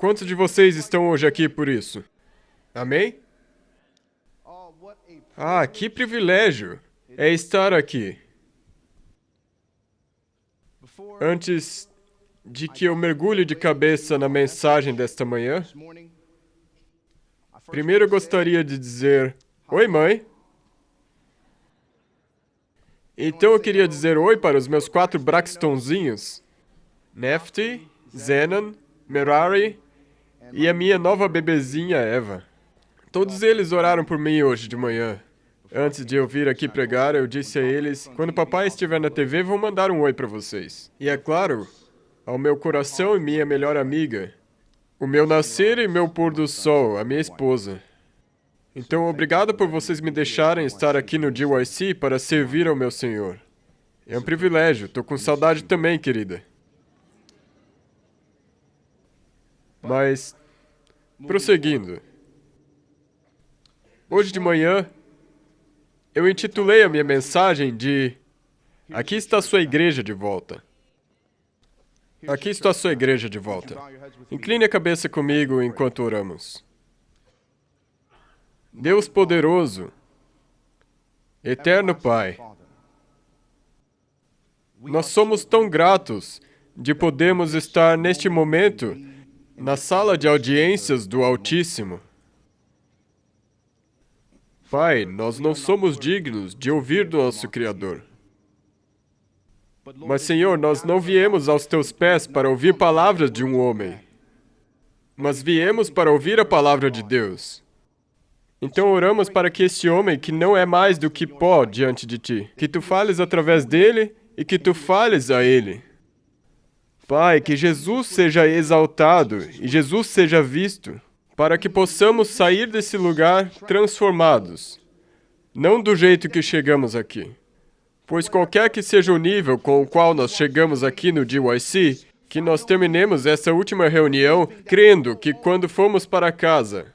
Quantos de vocês estão hoje aqui por isso? Amém? Ah, que privilégio é estar aqui. Antes de que eu mergulhe de cabeça na mensagem desta manhã, primeiro eu gostaria de dizer, oi, mãe. Então eu queria dizer oi para os meus 4 Braxtonzinhos, Nefti, Zenan, Merari e a minha nova bebezinha Eva. Todos eles oraram por mim hoje de manhã. Antes de eu vir aqui pregar, eu disse a eles, quando papai estiver na TV, vou mandar um oi para vocês. E é claro, ao meu coração e minha melhor amiga, o meu nascer e meu pôr do sol, a minha esposa. Então, obrigado por vocês me deixarem estar aqui no GYC para servir ao meu Senhor. É um privilégio. Estou com saudade também, querida. Mas, prosseguindo. Hoje de manhã, eu intitulei a minha mensagem de Aqui está a sua igreja de volta. Aqui está a sua igreja de volta. Incline a cabeça comigo enquanto oramos. Deus poderoso, eterno Pai, nós somos tão gratos de podermos estar neste momento na sala de audiências do Altíssimo. Pai, nós não somos dignos de ouvir do nosso Criador. Mas, Senhor, nós não viemos aos teus pés para ouvir palavras de um homem, mas viemos para ouvir a palavra de Deus. Então oramos para que este homem, que não é mais do que pó diante de ti, que tu fales através dele e que tu fales a ele. Pai, que Jesus seja exaltado e Jesus seja visto, para que possamos sair desse lugar transformados, não do jeito que chegamos aqui. Pois qualquer que seja o nível com o qual nós chegamos aqui no GYC, que nós terminemos essa última reunião crendo que quando formos para casa,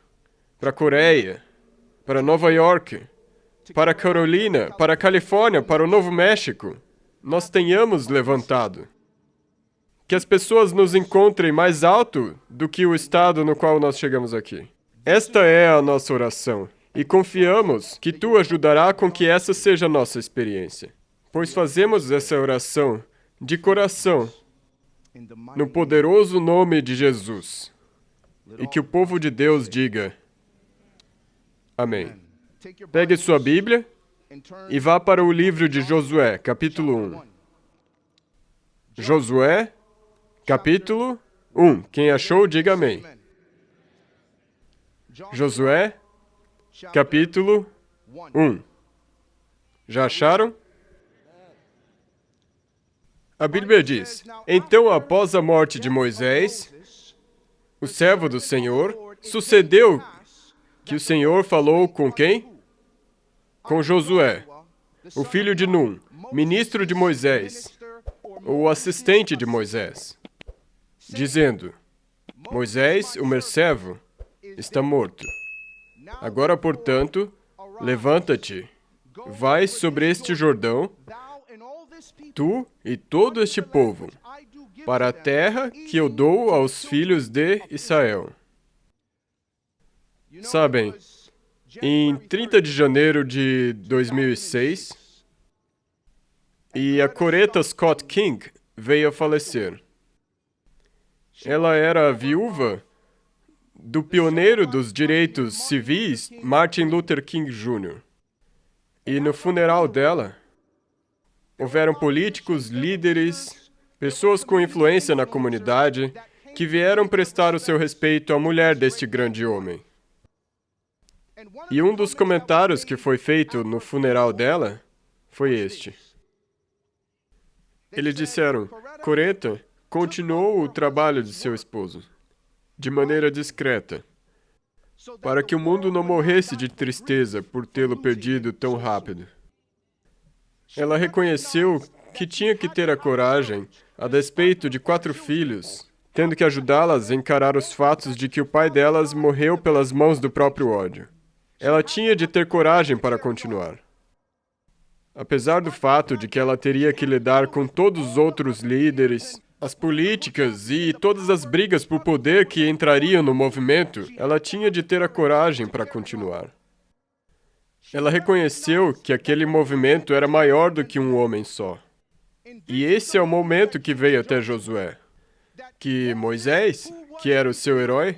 para a Coreia, para Nova York, para a Carolina, para a Califórnia, para o Novo México, nós tenhamos levantado. Que as pessoas nos encontrem mais alto do que o estado no qual nós chegamos aqui. Esta é a nossa oração, e confiamos que tu ajudará com que essa seja a nossa experiência. Pois fazemos essa oração de coração, no poderoso nome de Jesus. E que o povo de Deus diga, amém. Pegue sua Bíblia e vá para o livro de Josué, capítulo 1. Josué, capítulo 1. Quem achou, diga amém. Josué, capítulo 1. Já acharam? A Bíblia diz, então após a morte de Moisés, o servo do Senhor, sucedeu que o Senhor falou com quem? Com Josué, o filho de Num, ministro de Moisés, ou assistente de Moisés, dizendo, Moisés, o meu servo, está morto. Agora, portanto, levanta-te, vai sobre este Jordão, tu e todo este povo, para a terra que eu dou aos filhos de Israel. Sabem, em 30 de janeiro de 2006, a Coretta Scott King veio a falecer. Ela era a viúva do pioneiro dos direitos civis, Martin Luther King Jr. E no funeral dela, houveram políticos, líderes, pessoas com influência na comunidade, que vieram prestar o seu respeito à mulher deste grande homem. E um dos comentários que foi feito no funeral dela foi este. Eles disseram, Coretta continuou o trabalho de seu esposo, de maneira discreta, para que o mundo não morresse de tristeza por tê-lo perdido tão rápido. Ela reconheceu que tinha que ter a coragem, a despeito de 4 filhos, tendo que ajudá-las a encarar os fatos de que o pai delas morreu pelas mãos do próprio ódio. Ela tinha de ter coragem para continuar. Apesar do fato de que ela teria que lidar com todos os outros líderes, as políticas e todas as brigas por poder que entrariam no movimento, ela tinha de ter a coragem para continuar. Ela reconheceu que aquele movimento era maior do que um homem só. E esse é o momento que veio até Josué. Que Moisés, que era o seu herói,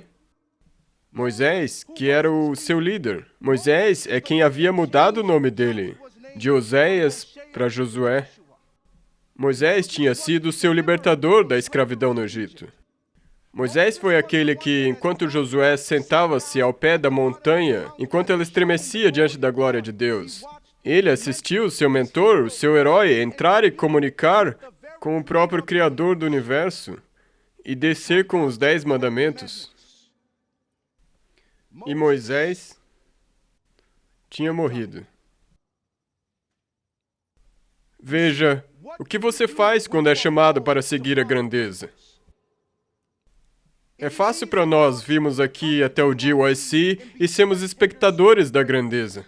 Moisés, que era o seu líder. Moisés é quem havia mudado o nome dele, de Oséias para Josué. Moisés tinha sido o seu libertador da escravidão no Egito. Moisés foi aquele que, enquanto Josué sentava-se ao pé da montanha, enquanto ela estremecia diante da glória de Deus, ele assistiu o seu mentor, o seu herói, entrar e comunicar com o próprio Criador do universo e descer com os 10 mandamentos. E Moisés tinha morrido. Veja, o que você faz quando é chamado para seguir a grandeza? É fácil para nós virmos aqui até o GYC e sermos espectadores da grandeza.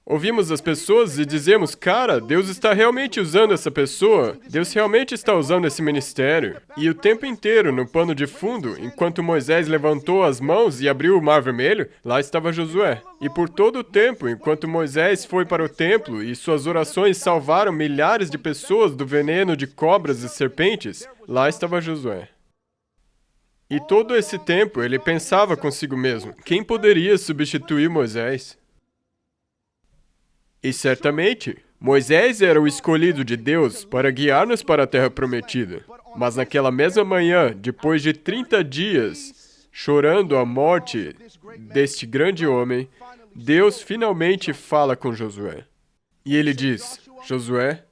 Ouvimos as pessoas e dizemos, cara, Deus está realmente usando essa pessoa, Deus realmente está usando esse ministério. E o tempo inteiro, no pano de fundo, enquanto Moisés levantou as mãos e abriu o Mar Vermelho, lá estava Josué. E por todo o tempo, enquanto Moisés foi para o templo e suas orações salvaram milhares de pessoas do veneno de cobras e serpentes, lá estava Josué. E todo esse tempo ele pensava consigo mesmo, quem poderia substituir Moisés? E certamente, Moisés era o escolhido de Deus para guiar-nos para a terra prometida. Mas naquela mesma manhã, depois de 30 dias, chorando a morte deste grande homem, Deus finalmente fala com Josué. E ele diz, Josué,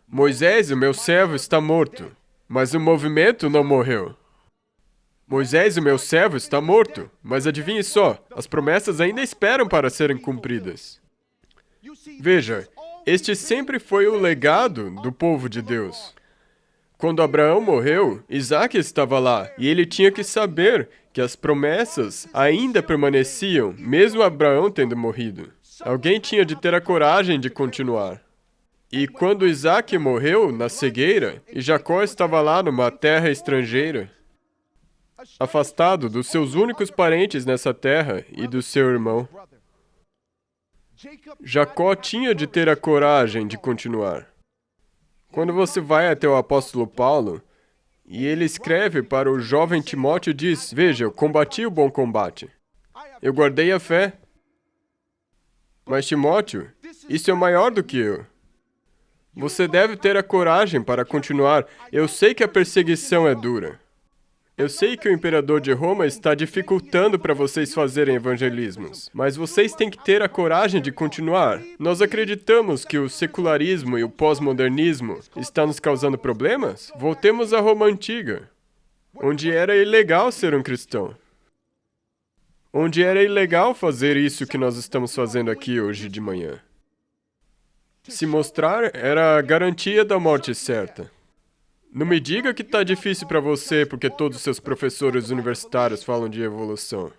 Moisés, o meu servo, está morto, mas o movimento não morreu. Moisés, o meu servo, está morto, mas adivinhe só, as promessas ainda esperam para serem cumpridas. Veja, este sempre foi o legado do povo de Deus. Quando Abraão morreu, Isaac estava lá, e ele tinha que saber que as promessas ainda permaneciam, mesmo Abraão tendo morrido. Alguém tinha de ter a coragem de continuar. E quando Isaac morreu na cegueira, e Jacó estava lá numa terra estrangeira, afastado dos seus únicos parentes nessa terra e do seu irmão, Jacó tinha de ter a coragem de continuar. Quando você vai até o apóstolo Paulo, e ele escreve para o jovem Timóteo, diz, veja, eu combati o bom combate. Eu guardei a fé. Mas Timóteo, isso é maior do que eu. Você deve ter a coragem para continuar. Eu sei que a perseguição é dura. Eu sei que o imperador de Roma está dificultando para vocês fazerem evangelismos, mas vocês têm que ter a coragem de continuar. Nós acreditamos que o secularismo e o pós-modernismo estão nos causando problemas? Voltemos à Roma antiga, onde era ilegal ser um cristão. Onde era ilegal fazer isso que nós estamos fazendo aqui hoje de manhã. Se mostrar era a garantia da morte certa. Não me diga que está difícil para você porque todos os seus professores universitários falam de evolução.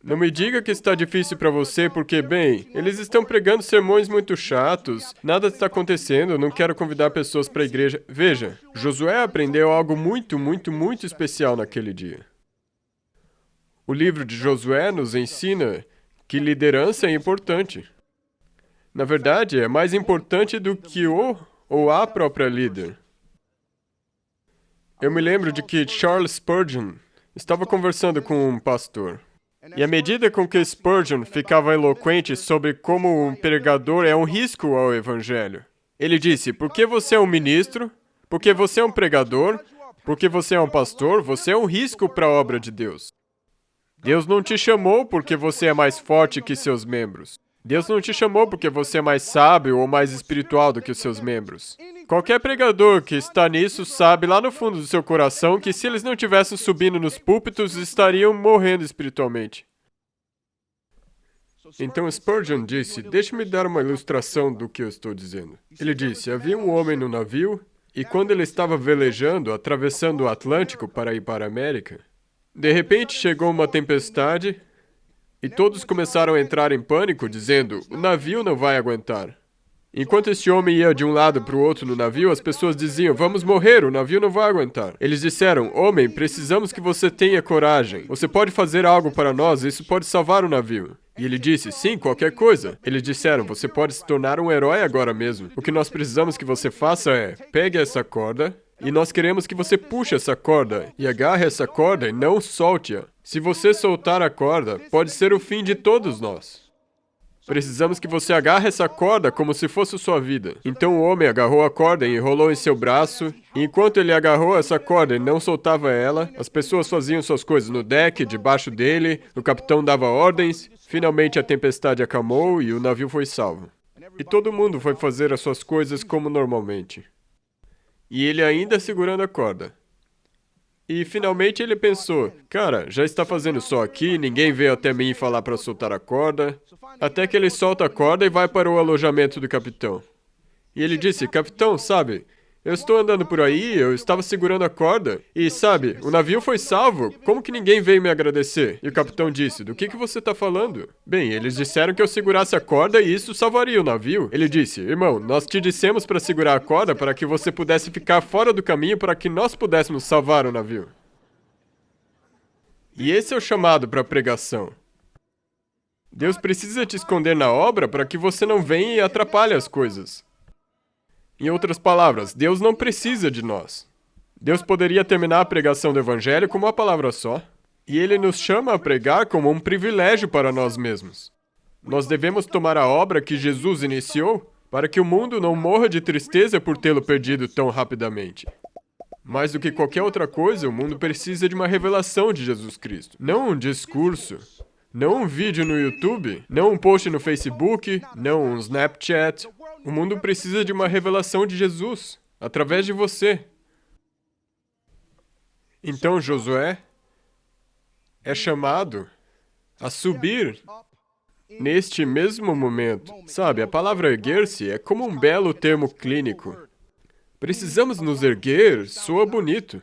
Não me diga que está difícil para você porque, bem, eles estão pregando sermões muito chatos, nada está acontecendo, não quero convidar pessoas para a igreja. Veja, Josué aprendeu algo muito, muito, muito especial naquele dia. O livro de Josué nos ensina que liderança é importante. Na verdade, é mais importante do que o ou a própria líder. Eu me lembro de que Charles Spurgeon estava conversando com um pastor. E à medida com que Spurgeon ficava eloquente sobre como um pregador é um risco ao evangelho, ele disse, porque você é um ministro, porque você é um pregador, porque você é um pastor, você é um risco para a obra de Deus. Deus não te chamou porque você é mais forte que seus membros. Deus não te chamou porque você é mais sábio ou mais espiritual do que os seus membros. Qualquer pregador que está nisso sabe lá no fundo do seu coração que se eles não tivessem subindo nos púlpitos, estariam morrendo espiritualmente. Então Spurgeon disse, deixe-me dar uma ilustração do que eu estou dizendo. Ele disse, havia um homem no navio e quando ele estava velejando, atravessando o Atlântico para ir para a América, de repente chegou uma tempestade e todos começaram a entrar em pânico, dizendo, o navio não vai aguentar. Enquanto esse homem ia de um lado para o outro no navio, as pessoas diziam, vamos morrer, o navio não vai aguentar. Eles disseram, homem, precisamos que você tenha coragem. Você pode fazer algo para nós, isso pode salvar o navio. E ele disse, sim, qualquer coisa. Eles disseram, você pode se tornar um herói agora mesmo. O que nós precisamos que você faça é, pegue essa corda, e nós queremos que você puxe essa corda, e agarre essa corda e não solte-a. Se você soltar a corda, pode ser o fim de todos nós. Precisamos que você agarre essa corda como se fosse sua vida. Então o homem agarrou a corda e enrolou em seu braço. E enquanto ele agarrou essa corda e não soltava ela, as pessoas faziam suas coisas no deck, debaixo dele, o capitão dava ordens. Finalmente a tempestade acalmou e o navio foi salvo. E todo mundo foi fazer as suas coisas como normalmente. E ele ainda segurando a corda. E finalmente ele pensou, cara, já está fazendo sol aqui, ninguém veio até mim falar para soltar a corda. Até que ele solta a corda e vai para o alojamento do capitão. E ele disse, capitão, sabe, eu estou andando por aí, eu estava segurando a corda, e sabe, o navio foi salvo, como que ninguém veio me agradecer? E o capitão disse, do que você está falando? Bem, eles disseram que eu segurasse a corda e isso salvaria o navio. Ele disse, irmão, nós te dissemos para segurar a corda para que você pudesse ficar fora do caminho para que nós pudéssemos salvar o navio. E esse é o chamado para a pregação. Deus precisa te esconder na obra para que você não venha e atrapalhe as coisas. Em outras palavras, Deus não precisa de nós. Deus poderia terminar a pregação do Evangelho com uma palavra só. E Ele nos chama a pregar como um privilégio para nós mesmos. Nós devemos tomar a obra que Jesus iniciou para que o mundo não morra de tristeza por tê-lo perdido tão rapidamente. Mais do que qualquer outra coisa, o mundo precisa de uma revelação de Jesus Cristo. Não um discurso, não um vídeo no YouTube, não um post no Facebook, não um Snapchat. O mundo precisa de uma revelação de Jesus, através de você. Então Josué é chamado a subir neste mesmo momento. Sabe, a palavra erguer-se é como um belo termo clínico. Precisamos nos erguer, soa bonito.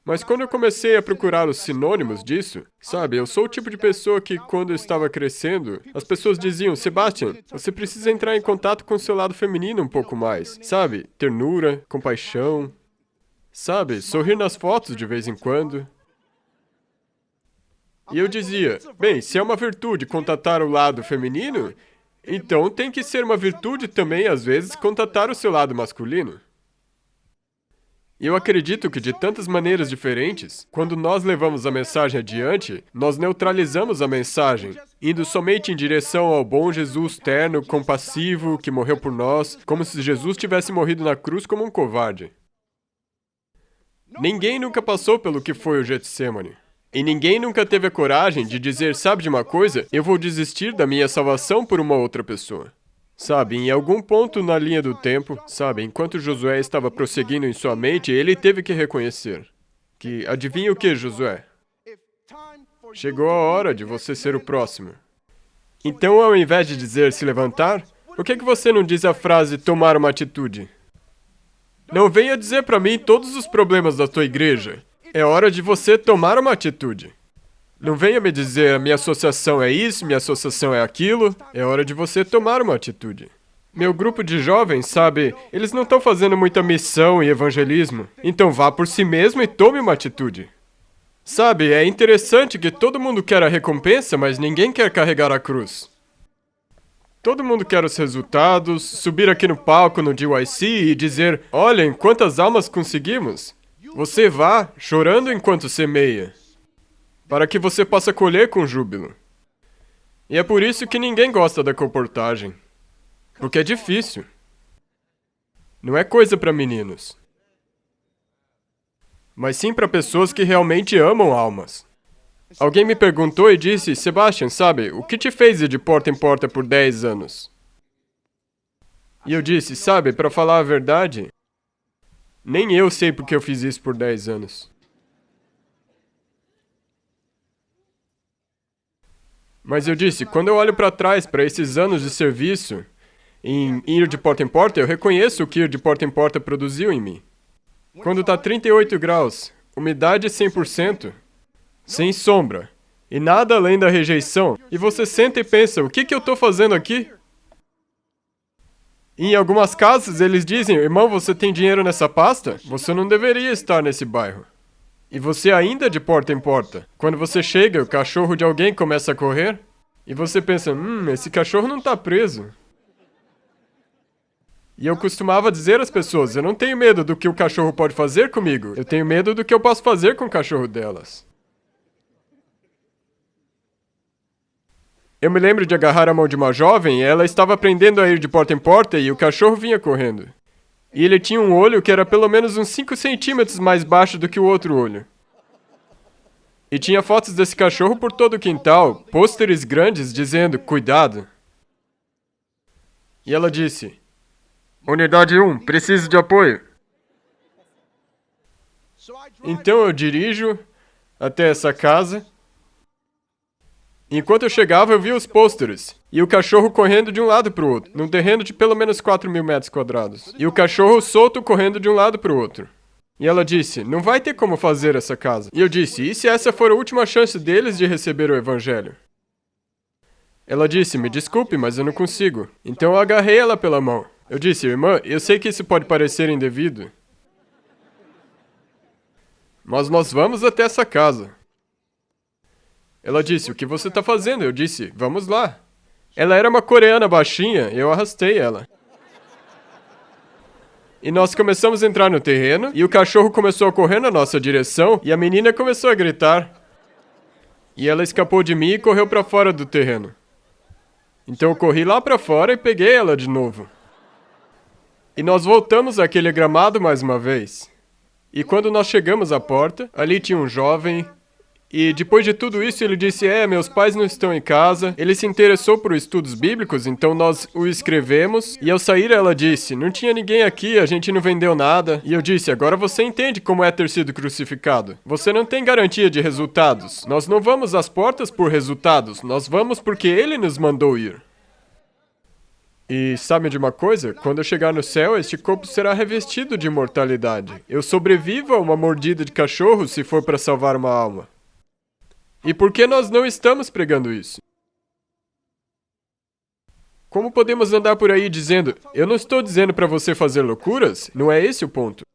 Mas quando eu comecei a procurar os sinônimos disso, sabe, eu sou o tipo de pessoa que, quando eu estava crescendo, as pessoas diziam, Sebastian, você precisa entrar em contato com o seu lado feminino um pouco mais. Sabe, ternura, compaixão, sabe, sorrir nas fotos de vez em quando. E eu dizia, bem, se é uma virtude contatar o lado feminino, então tem que ser uma virtude também, às vezes, contatar o seu lado masculino. E eu acredito que de tantas maneiras diferentes, quando nós levamos a mensagem adiante, nós neutralizamos a mensagem, indo somente em direção ao bom Jesus terno, compassivo, que morreu por nós, como se Jesus tivesse morrido na cruz como um covarde. Ninguém nunca passou pelo que foi o Getsemane. E ninguém nunca teve a coragem de dizer, sabe de uma coisa? Eu vou desistir da minha salvação por uma outra pessoa. Sabe, em algum ponto na linha do tempo, sabe, enquanto Josué estava prosseguindo em sua mente, ele teve que reconhecer que, adivinha o que, Josué? Chegou a hora de você ser o próximo. Então, ao invés de dizer se levantar, por que você não diz a frase tomar uma atitude? Não venha dizer para mim todos os problemas da tua igreja. É hora de você tomar uma atitude. Não venha me dizer, minha associação é isso, minha associação é aquilo. É hora de você tomar uma atitude. Meu grupo de jovens, sabe, eles não estão fazendo muita missão e evangelismo. Então vá por si mesmo e tome uma atitude. Sabe, é interessante que todo mundo quer a recompensa, mas ninguém quer carregar a cruz. Todo mundo quer os resultados, subir aqui no palco no DYC e dizer, olhem quantas almas conseguimos. Você vá chorando enquanto semeia, para que você possa colher com júbilo. E é por isso que ninguém gosta da comportagem. Porque é difícil. Não é coisa para meninos. Mas sim para pessoas que realmente amam almas. Alguém me perguntou e disse, Sebastian, sabe, o que te fez ir de porta em porta por 10 anos? E eu disse, sabe, para falar a verdade, nem eu sei porque eu fiz isso por 10 anos. Mas eu disse, quando eu olho para trás, para esses anos de serviço, em ir de porta em porta, eu reconheço o que ir de porta em porta produziu em mim. Quando está 38 graus, umidade 100%, sem sombra, e nada além da rejeição, e você senta e pensa, o que eu estou fazendo aqui? E em algumas casas, eles dizem, irmão, você tem dinheiro nessa pasta? Você não deveria estar nesse bairro. E você ainda de porta em porta. Quando você chega, o cachorro de alguém começa a correr, e você pensa, esse cachorro não está preso. E eu costumava dizer às pessoas, eu não tenho medo do que o cachorro pode fazer comigo, eu tenho medo do que eu posso fazer com o cachorro delas. Eu me lembro de agarrar a mão de uma jovem, e ela estava aprendendo a ir de porta em porta e o cachorro vinha correndo. E ele tinha um olho que era pelo menos uns 5 centímetros mais baixo do que o outro olho. E tinha fotos desse cachorro por todo o quintal, pôsteres grandes dizendo, cuidado. E ela disse, Unidade 1, preciso de apoio. Então eu dirijo até essa casa. Enquanto eu chegava, eu vi os pôsteres. E o cachorro correndo de um lado para o outro, num terreno de pelo menos 4.000 metros quadrados. E o cachorro solto correndo de um lado para o outro. E ela disse, não vai ter como fazer essa casa. E eu disse, e se essa for a última chance deles de receber o evangelho? Ela disse, me desculpe, mas eu não consigo. Então eu agarrei ela pela mão. Eu disse, irmã, eu sei que isso pode parecer indevido, mas nós vamos até essa casa. Ela disse, o que você está fazendo? Eu disse, vamos lá. Ela era uma coreana baixinha, eu arrastei ela. E nós começamos a entrar no terreno, e o cachorro começou a correr na nossa direção, e a menina começou a gritar. E ela escapou de mim e correu para fora do terreno. Então eu corri lá para fora e peguei ela de novo. E nós voltamos àquele gramado mais uma vez. E quando nós chegamos à porta, ali tinha um jovem. E depois de tudo isso, ele disse, meus pais não estão em casa. Ele se interessou por estudos bíblicos, então nós o escrevemos. E ao sair, ela disse, não tinha ninguém aqui, a gente não vendeu nada. E eu disse, agora você entende como é ter sido crucificado. Você não tem garantia de resultados. Nós não vamos às portas por resultados, nós vamos porque ele nos mandou ir. E sabe de uma coisa? Quando eu chegar no céu, este corpo será revestido de imortalidade. Eu sobrevivo a uma mordida de cachorro se for para salvar uma alma. E por que nós não estamos pregando isso? Como podemos andar por aí dizendo, eu não estou dizendo para você fazer loucuras? Não é esse o ponto.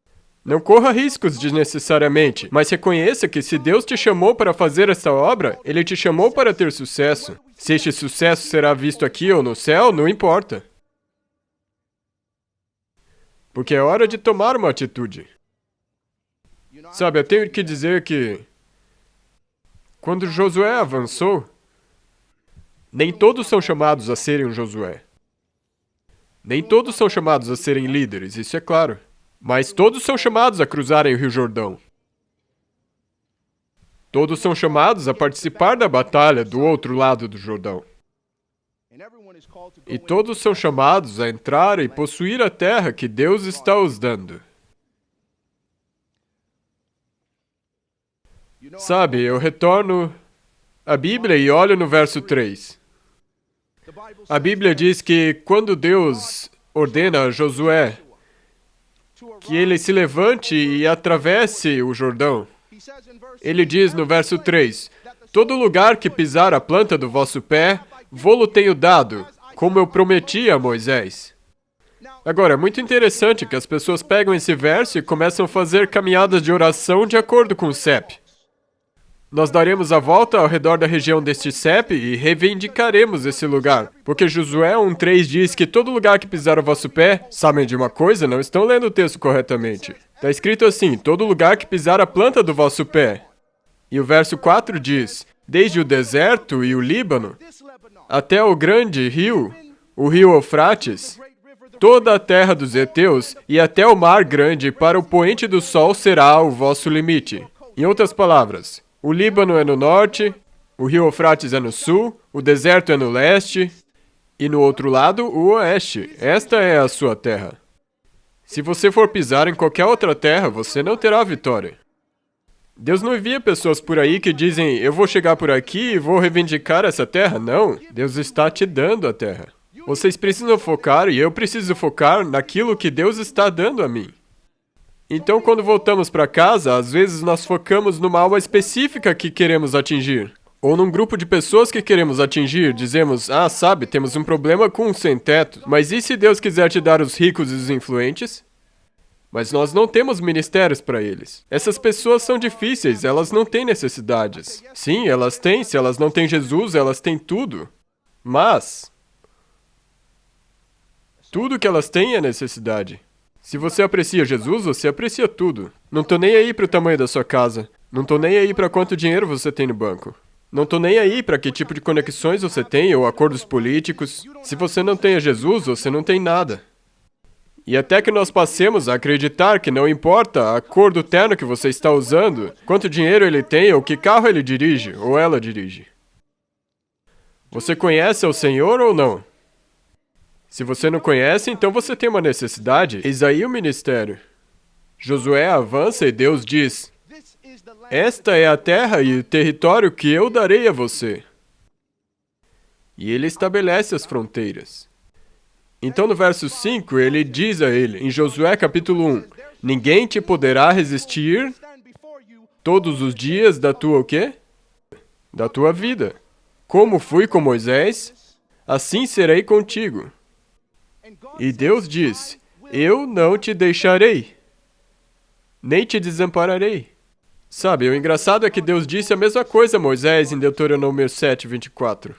Não corra riscos desnecessariamente, mas reconheça que se Deus te chamou para fazer essa obra, Ele te chamou para ter sucesso. Se este sucesso será visto aqui ou no céu, não importa. Porque é hora de tomar uma atitude. Sabe, eu tenho que dizer que quando Josué avançou, nem todos são chamados a serem um Josué. Nem todos são chamados a serem líderes, isso é claro. Mas todos são chamados a cruzarem o Rio Jordão. Todos são chamados a participar da batalha do outro lado do Jordão. E todos são chamados a entrar e possuir a terra que Deus está os dando. Sabe, eu retorno à Bíblia e olho no verso 3. A Bíblia diz que quando Deus ordena a Josué que ele se levante e atravesse o Jordão, ele diz no verso 3, todo lugar que pisar a planta do vosso pé, vô-lo tenho dado, como eu prometi a Moisés. Agora, é muito interessante que as pessoas pegam esse verso e começam a fazer caminhadas de oração de acordo com o CEP. Nós daremos a volta ao redor da região deste CEP e reivindicaremos esse lugar. Porque Josué 1:3 diz que todo lugar que pisar o vosso pé, sabem de uma coisa? Não estão lendo o texto corretamente. Está escrito assim, todo lugar que pisar a planta do vosso pé. E o verso 4 diz, desde o deserto e o Líbano, até o grande rio, o rio Eufrates, toda a terra dos heteus e até o mar grande para o poente do sol será o vosso limite. Em outras palavras, o Líbano é no norte, o rio Eufrates é no sul, o deserto é no leste, e no outro lado, o oeste. Esta é a sua terra. Se você for pisar em qualquer outra terra, você não terá vitória. Deus não envia pessoas por aí que dizem, eu vou chegar por aqui e vou reivindicar essa terra. Não, Deus está te dando a terra. Vocês precisam focar, e eu preciso focar naquilo que Deus está dando a mim. Então, quando voltamos para casa, às vezes nós focamos numa alma específica que queremos atingir. Ou num grupo de pessoas que queremos atingir, dizemos, sabe, temos um problema com um sem-teto, mas e se Deus quiser te dar os ricos e os influentes? Mas nós não temos ministérios para eles. Essas pessoas são difíceis, elas não têm necessidades. Sim, elas têm, se elas não têm Jesus, elas têm tudo. Mas tudo que elas têm é necessidade. Se você aprecia Jesus, você aprecia tudo. Não tô nem aí pro tamanho da sua casa. Não tô nem aí para quanto dinheiro você tem no banco. Não tô nem aí para que tipo de conexões você tem ou acordos políticos. Se você não tem a Jesus, você não tem nada. E até que nós passemos a acreditar que não importa a cor do terno que você está usando, quanto dinheiro ele tem ou que carro ele dirige ou ela dirige. Você conhece o Senhor ou não? Se você não conhece, então você tem uma necessidade. Eis aí o ministério. Josué avança e Deus diz: esta é a terra e o território que eu darei a você. E ele estabelece as fronteiras. Então no verso 5, ele diz a ele, em Josué capítulo 1, ninguém te poderá resistir todos os dias da tua o quê? Da tua vida. Como fui com Moisés, assim serei contigo. E Deus diz, eu não te deixarei, nem te desampararei. Sabe, o engraçado é que Deus disse a mesma coisa a Moisés em Deuteronômio 7, 24.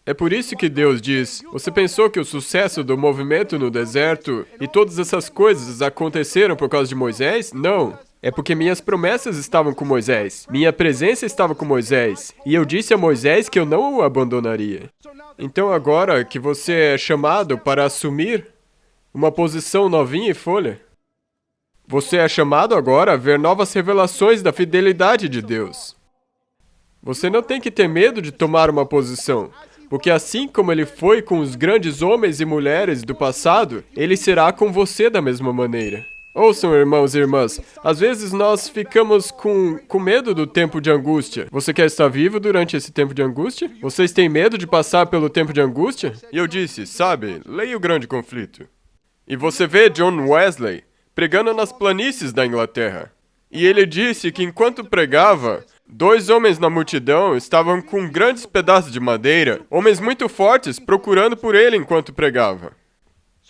É por isso que Deus diz, você pensou que o sucesso do movimento no deserto e todas essas coisas aconteceram por causa de Moisés? Não. É porque minhas promessas estavam com Moisés. Minha presença estava com Moisés. E eu disse a Moisés que eu não o abandonaria. Então agora que você é chamado para assumir uma posição novinha e folha, você é chamado agora a ver novas revelações da fidelidade de Deus. Você não tem que ter medo de tomar uma posição. Porque assim como ele foi com os grandes homens e mulheres do passado, ele será com você da mesma maneira. Ouçam, irmãos e irmãs, às vezes nós ficamos com medo do tempo de angústia. Você quer estar vivo durante esse tempo de angústia? Vocês têm medo de passar pelo tempo de angústia? E eu disse, sabe, leia o Grande Conflito. E você vê John Wesley pregando nas planícies da Inglaterra. E ele disse que enquanto pregava, 2 homens na multidão estavam com grandes pedaços de madeira, homens muito fortes, procurando por ele enquanto pregava.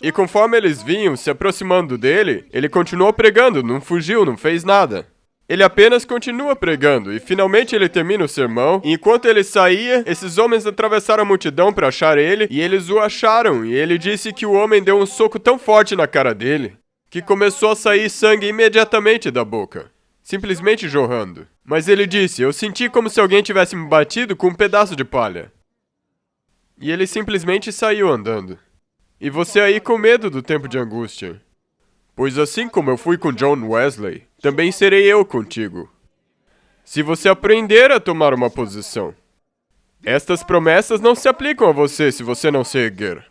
E conforme eles vinham se aproximando dele, ele continuou pregando, não fugiu, não fez nada. Ele apenas continua pregando, e finalmente ele termina o sermão, e enquanto ele saía, esses homens atravessaram a multidão para achar ele, e eles o acharam, e ele disse que o homem deu um soco tão forte na cara dele, que começou a sair sangue imediatamente da boca. Simplesmente jorrando. Mas ele disse, eu senti como se alguém tivesse me batido com um pedaço de palha. E ele simplesmente saiu andando. E você aí com medo do tempo de angústia. Pois assim como eu fui com John Wesley, também serei eu contigo. Se você aprender a tomar uma posição. Estas promessas não se aplicam a você se você não se erguer.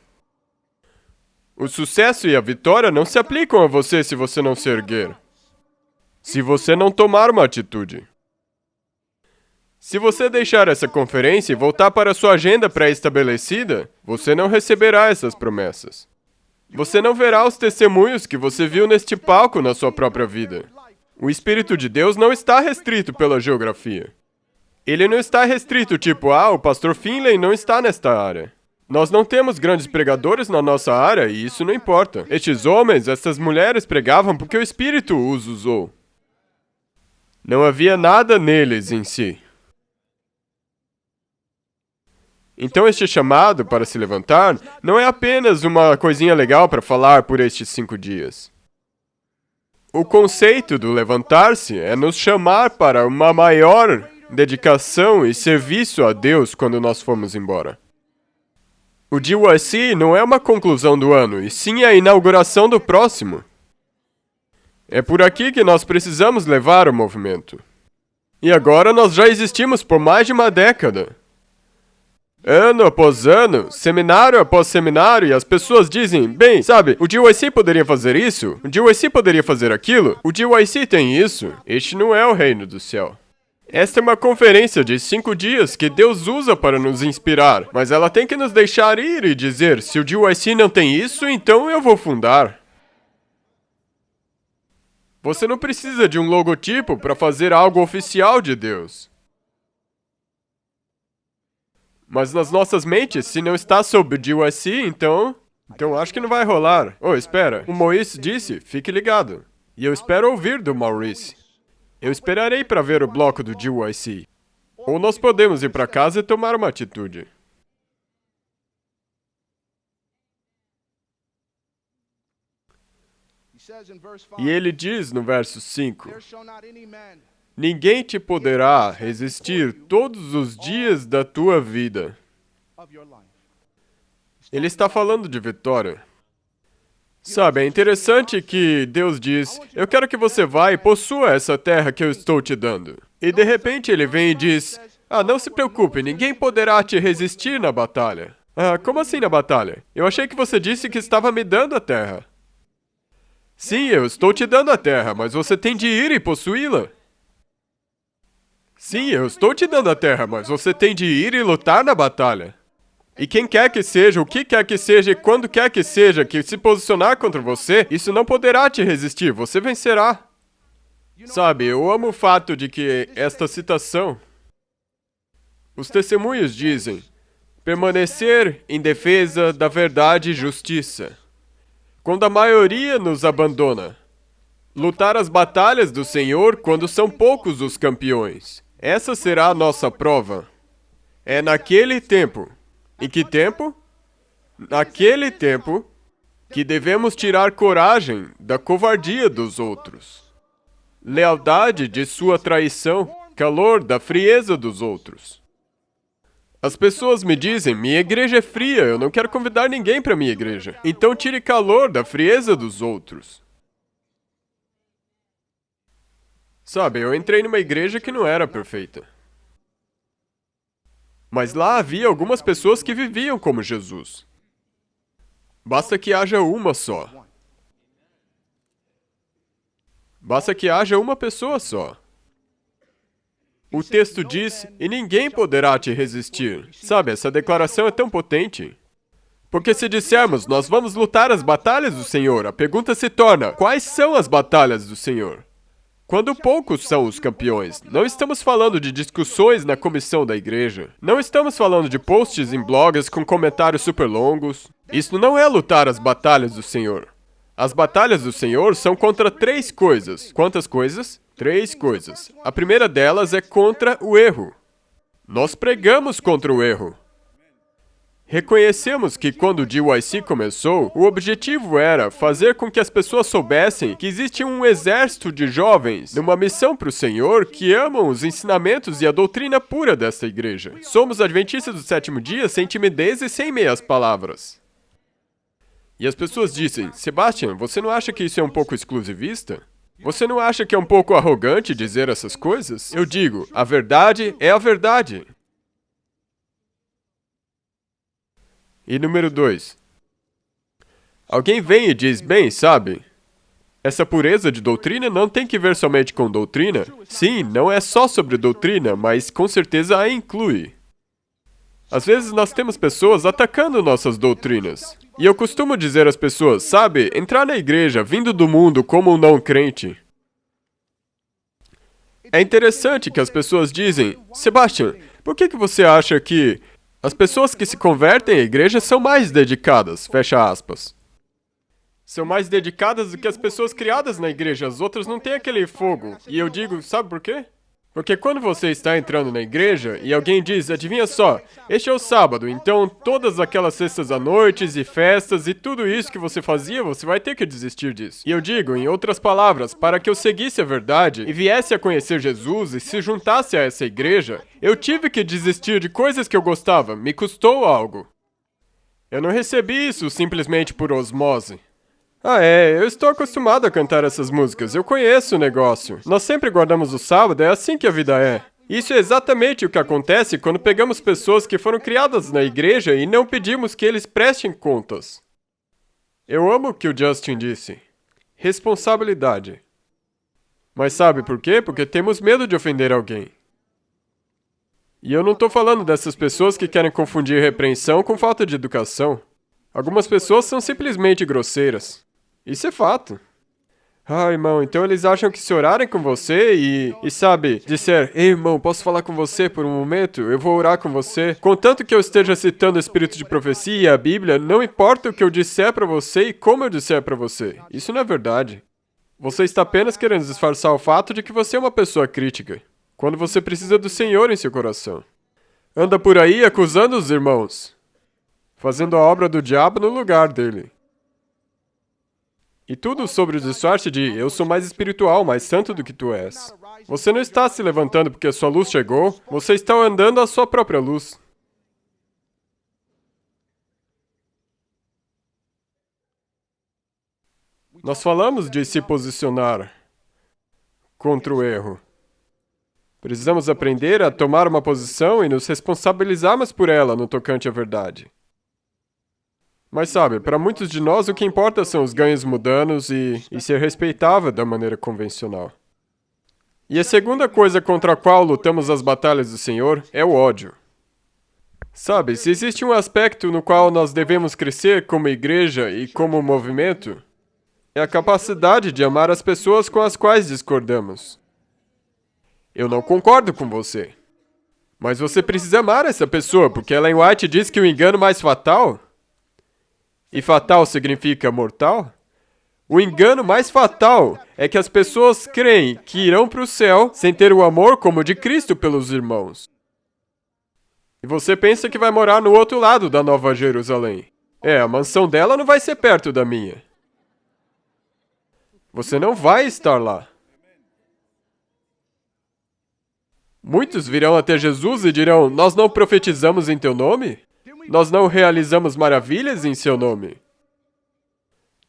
O sucesso e a vitória não se aplicam a você se você não se erguer. Se você não tomar uma atitude. Se você deixar essa conferência e voltar para sua agenda pré-estabelecida, você não receberá essas promessas. Você não verá os testemunhos que você viu neste palco na sua própria vida. O Espírito de Deus não está restrito pela geografia. Ele não está restrito tipo, o pastor Finley não está nesta área. Nós não temos grandes pregadores na nossa área e isso não importa. Estes homens, essas mulheres pregavam porque o Espírito os usou. Não havia nada neles em si. Então este chamado para se levantar não é apenas uma coisinha legal para falar por estes 5 dias. O conceito do levantar-se é nos chamar para uma maior dedicação e serviço a Deus quando nós formos embora. O GYC não é uma conclusão do ano, e sim a inauguração do próximo. É por aqui que nós precisamos levar o movimento. E agora nós já existimos por mais de uma década. Ano após ano, seminário após seminário, e as pessoas dizem, bem, sabe, o GYC poderia fazer isso, o GYC poderia fazer aquilo, o GYC tem isso. Este não é o reino do céu. Esta é uma conferência de 5 dias que Deus usa para nos inspirar, mas ela tem que nos deixar ir e dizer, se o GYC não tem isso, então eu vou fundar. Você não precisa de um logotipo para fazer algo oficial de Deus. Mas nas nossas mentes, se não está sob o GYC, então acho que não vai rolar. Oh, espera. O Maurice disse, fique ligado. E eu espero ouvir do Maurice. Eu esperarei para ver o bloco do GYC. Ou nós podemos ir para casa e tomar uma atitude. E ele diz no verso 5, ninguém te poderá resistir todos os dias da tua vida. Ele está falando de vitória. Sabe, é interessante que Deus diz, eu quero que você vá e possua essa terra que eu estou te dando. E de repente ele vem e diz, não se preocupe, ninguém poderá te resistir na batalha. Como assim na batalha? Eu achei que você disse que estava me dando a terra. Sim, eu estou te dando a terra, mas você tem de ir e possuí-la. Sim, eu estou te dando a terra, mas você tem de ir e lutar na batalha. E quem quer que seja, o que quer que seja e quando quer que seja que se posicionar contra você, isso não poderá te resistir, você vencerá. Sabe, eu amo o fato de que esta citação, os testemunhos dizem, permanecer em defesa da verdade e justiça. Quando a maioria nos abandona. Lutar as batalhas do Senhor quando são poucos os campeões. Essa será a nossa prova. É naquele tempo. Em que tempo? Naquele tempo que devemos tirar coragem da covardia dos outros, lealdade de sua traição, calor da frieza dos outros. As pessoas me dizem, minha igreja é fria, eu não quero convidar ninguém para minha igreja. Então tire calor da frieza dos outros. Sabe, eu entrei numa igreja que não era perfeita. Mas lá havia algumas pessoas que viviam como Jesus. Basta que haja uma só. Basta que haja uma pessoa só. O texto diz, e ninguém poderá te resistir. Sabe, essa declaração é tão potente. Porque se dissermos, nós vamos lutar as batalhas do Senhor, a pergunta se torna, quais são as batalhas do Senhor? Quando poucos são os campeões, não estamos falando de discussões na comissão da igreja. Não estamos falando de posts em blogs com comentários super longos. Isso não é lutar as batalhas do Senhor. As batalhas do Senhor são contra 3 coisas. Quantas coisas? 3 coisas. A primeira delas é contra o erro. Nós pregamos contra o erro. Reconhecemos que quando o GYC começou, o objetivo era fazer com que as pessoas soubessem que existe um exército de jovens numa missão para o Senhor que amam os ensinamentos e a doutrina pura desta igreja. Somos adventistas do 7º dia sem timidez e sem meias palavras. E as pessoas dizem, Sebastian, você não acha que isso é um pouco exclusivista? Você não acha que é um pouco arrogante dizer essas coisas? Eu digo, a verdade é a verdade. E número 2. Alguém vem e diz, bem, sabe, essa pureza de doutrina não tem que ver somente com doutrina. Sim, não é só sobre doutrina, mas com certeza a inclui. Às vezes nós temos pessoas atacando nossas doutrinas. E eu costumo dizer às pessoas, sabe, entrar na igreja vindo do mundo como um não crente. É interessante que as pessoas dizem, Sebastian, por que você acha que as pessoas que se convertem à igreja são mais dedicadas, fecha aspas. São mais dedicadas do que as pessoas criadas na igreja, as outras não têm aquele fogo. E eu digo, sabe por quê? Porque quando você está entrando na igreja e alguém diz, adivinha só, este é o sábado, então todas aquelas sextas à noite e festas e tudo isso que você fazia, você vai ter que desistir disso. E eu digo, em outras palavras, para que eu seguisse a verdade e viesse a conhecer Jesus e se juntasse a essa igreja, eu tive que desistir de coisas que eu gostava, me custou algo. Eu não recebi isso simplesmente por osmose. Eu estou acostumado a cantar essas músicas, eu conheço o negócio. Nós sempre guardamos o sábado, é assim que a vida é. Isso é exatamente o que acontece quando pegamos pessoas que foram criadas na igreja e não pedimos que eles prestem contas. Eu amo o que o Justin disse. Responsabilidade. Mas sabe por quê? Porque temos medo de ofender alguém. E eu não estou falando dessas pessoas que querem confundir repreensão com falta de educação. Algumas pessoas são simplesmente grosseiras. Isso é fato. Ah, irmão, então eles acham que se orarem com você e sabe, disser, ei, irmão, posso falar com você por um momento? Eu vou orar com você. Contanto que eu esteja citando o Espírito de Profecia e a Bíblia, não importa o que eu disser para você e como eu disser para você. Isso não é verdade. Você está apenas querendo disfarçar o fato de que você é uma pessoa crítica, quando você precisa do Senhor em seu coração. Anda por aí acusando os irmãos, fazendo a obra do diabo no lugar dele. E tudo sobre o disfarce de eu sou mais espiritual, mais santo do que tu és. Você não está se levantando porque a sua luz chegou, você está andando à sua própria luz. Nós falamos de se posicionar contra o erro. Precisamos aprender a tomar uma posição e nos responsabilizarmos por ela no tocante à verdade. Mas sabe, para muitos de nós o que importa são os ganhos mundanos e ser respeitável da maneira convencional. E a segunda coisa contra a qual lutamos as batalhas do Senhor é o ódio. Sabe, se existe um aspecto no qual nós devemos crescer como igreja e como movimento, é a capacidade de amar as pessoas com as quais discordamos. Eu não concordo com você. Mas você precisa amar essa pessoa, porque Ellen White diz que o engano mais fatal, e fatal significa mortal, o engano mais fatal é que as pessoas creem que irão para o céu sem ter o amor como o de Cristo pelos irmãos. E você pensa que vai morar no outro lado da Nova Jerusalém. A mansão dela não vai ser perto da minha. Você não vai estar lá. Muitos virão até Jesus e dirão, nós não profetizamos em teu nome? Nós não realizamos maravilhas em seu nome?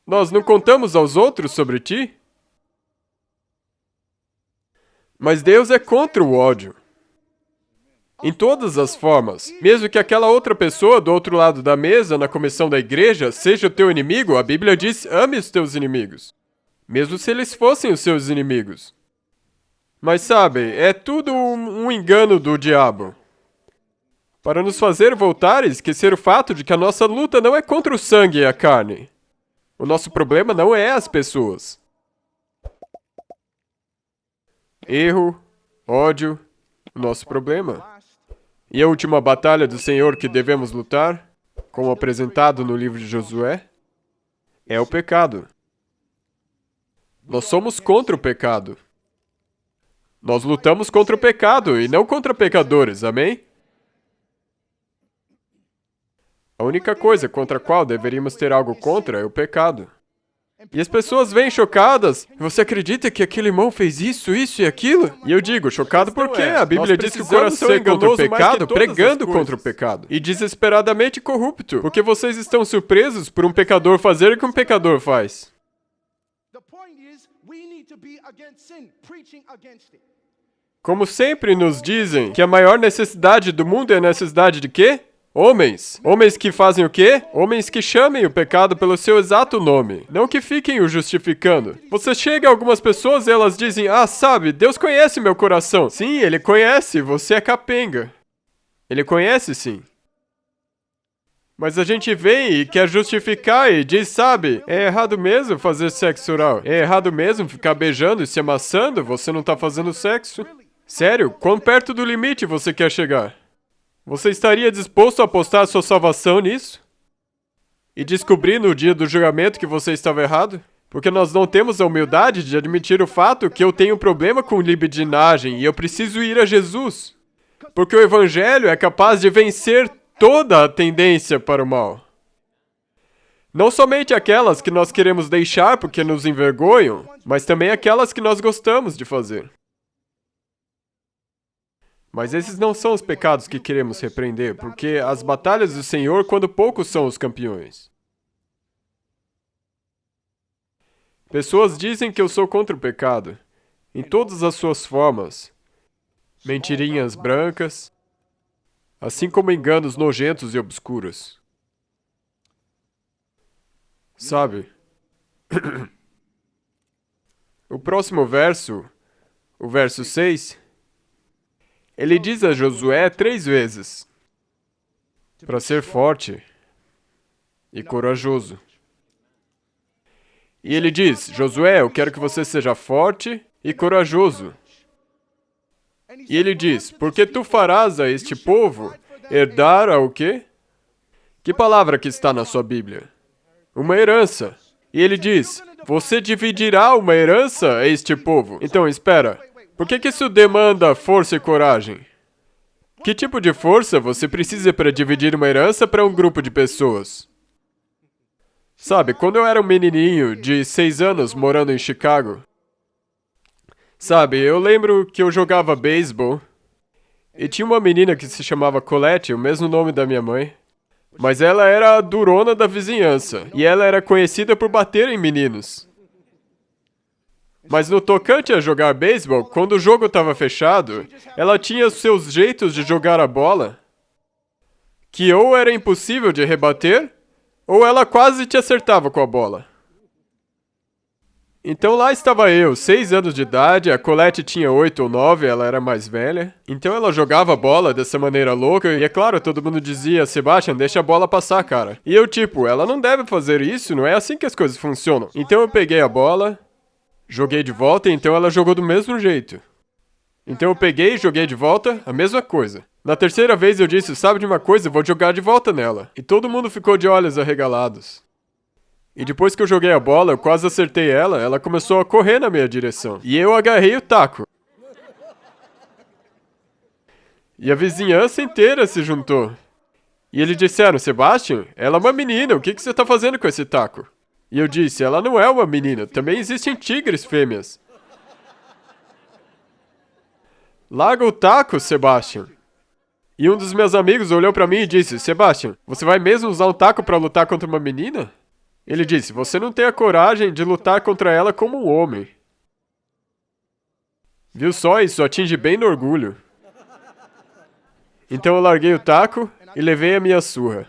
Nós não contamos aos outros sobre ti? Mas Deus é contra o ódio. Em todas as formas. Mesmo que aquela outra pessoa do outro lado da mesa, na comissão da igreja, seja o teu inimigo, a Bíblia diz, ame os teus inimigos. Mesmo se eles fossem os seus inimigos. Mas sabe, é tudo um engano do diabo. Para nos fazer voltar e esquecer o fato de que a nossa luta não é contra o sangue e a carne. O nosso problema não é as pessoas. Erro, ódio, o nosso problema. E a última batalha do Senhor que devemos lutar, como apresentado no livro de Josué, é o pecado. Nós somos contra o pecado. Nós lutamos contra o pecado e não contra pecadores, amém? A única coisa contra a qual deveríamos ter algo contra é o pecado. E as pessoas vêm chocadas. Você acredita que aquele irmão fez isso, isso e aquilo? E eu digo, chocado porque a Bíblia diz que o coração é contra o pecado, pregando contra o pecado. E desesperadamente corrupto. Porque vocês estão surpresos por um pecador fazer o que um pecador faz. Como sempre nos dizem que a maior necessidade do mundo é a necessidade de quê? Homens. Homens que fazem o quê? Homens que chamem o pecado pelo seu exato nome. Não que fiquem o justificando. Você chega a algumas pessoas e elas dizem, sabe, Deus conhece meu coração. Sim, Ele conhece, você é capenga. Ele conhece, sim. Mas a gente vem e quer justificar e diz, sabe, é errado mesmo fazer sexo oral. É errado mesmo ficar beijando e se amassando, você não está fazendo sexo. Sério, quão perto do limite você quer chegar? Você estaria disposto a apostar sua salvação nisso? E descobrir no dia do julgamento que você estava errado? Porque nós não temos a humildade de admitir o fato que eu tenho um problema com libidinagem e eu preciso ir a Jesus. Porque o Evangelho é capaz de vencer toda a tendência para o mal. Não somente aquelas que nós queremos deixar porque nos envergonham, mas também aquelas que nós gostamos de fazer. Mas esses não são os pecados que queremos repreender, porque as batalhas do Senhor, quando poucos são os campeões. Pessoas dizem que eu sou contra o pecado, em todas as suas formas. Mentirinhas brancas, assim como enganos nojentos e obscuros. Sabe? O próximo verso, o verso 6... Ele diz a Josué 3 vezes, para ser forte e corajoso. E ele diz, Josué, eu quero que você seja forte e corajoso. E ele diz, porque tu farás a este povo herdar a o quê? Que palavra que está na sua Bíblia? Uma herança. E ele diz, você dividirá uma herança a este povo. Então, espera. Por que isso demanda força e coragem? Que tipo de força você precisa para dividir uma herança para um grupo de pessoas? Sabe, quando eu era um menininho de 6 anos morando em Chicago, sabe, eu lembro que eu jogava beisebol e tinha uma menina que se chamava Colette, o mesmo nome da minha mãe, mas ela era a durona da vizinhança e ela era conhecida por bater em meninos. Mas no tocante a jogar beisebol, quando o jogo estava fechado, ela tinha seus jeitos de jogar a bola que ou era impossível de rebater, ou ela quase te acertava com a bola. Então lá estava eu, 6 anos de idade, a Colette tinha 8 ou 9, ela era mais velha. Então ela jogava a bola dessa maneira louca, e é claro, todo mundo dizia, Sebastian, deixa a bola passar, cara. E eu tipo, ela não deve fazer isso, não é assim que as coisas funcionam. Então eu peguei a bola, joguei de volta, e então ela jogou do mesmo jeito. Então eu peguei e joguei de volta, a mesma coisa. Na terceira vez eu disse, sabe de uma coisa, eu vou jogar de volta nela. E todo mundo ficou de olhos arregalados. E depois que eu joguei a bola, eu quase acertei ela, ela começou a correr na minha direção. E eu agarrei o taco. E a vizinhança inteira se juntou. E eles disseram, Sebastian, ela é uma menina, o que você está fazendo com esse taco? E eu disse, ela não é uma menina, também existem tigres fêmeas. Larga o taco, Sebastian. E um dos meus amigos olhou para mim e disse, Sebastian, você vai mesmo usar um taco para lutar contra uma menina? Ele disse, você não tem a coragem de lutar contra ela como um homem. Viu só, isso atinge bem no orgulho. Então eu larguei o taco e levei a minha surra.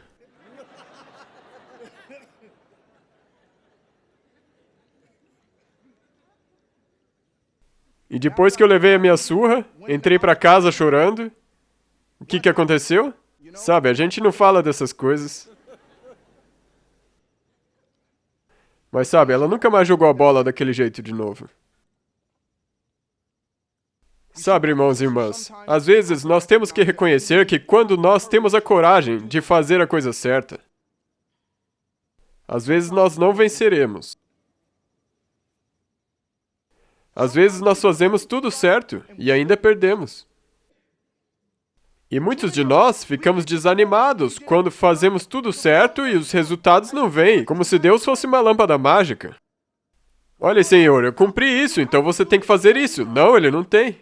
E depois que eu levei a minha surra, entrei para casa chorando. O que aconteceu? Sabe, a gente não fala dessas coisas. Mas sabe, ela nunca mais jogou a bola daquele jeito de novo. Sabe, irmãos e irmãs, às vezes nós temos que reconhecer que quando nós temos a coragem de fazer a coisa certa, às vezes nós não venceremos. Às vezes nós fazemos tudo certo e ainda perdemos. E muitos de nós ficamos desanimados quando fazemos tudo certo e os resultados não vêm, como se Deus fosse uma lâmpada mágica. Olha, Senhor, eu cumpri isso, então você tem que fazer isso. Não, ele não tem.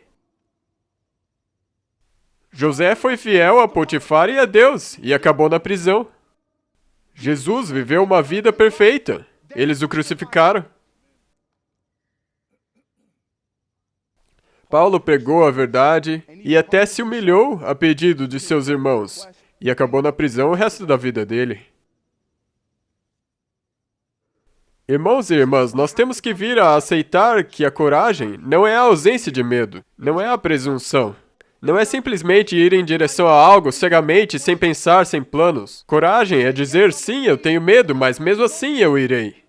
José foi fiel a Potifar e a Deus e acabou na prisão. Jesus viveu uma vida perfeita. Eles o crucificaram. Paulo pregou a verdade e até se humilhou a pedido de seus irmãos e acabou na prisão o resto da vida dele. Irmãos e irmãs, nós temos que vir a aceitar que a coragem não é a ausência de medo, não é a presunção. Não é simplesmente ir em direção a algo cegamente, sem pensar, sem planos. Coragem é dizer, sim, eu tenho medo, mas mesmo assim eu irei.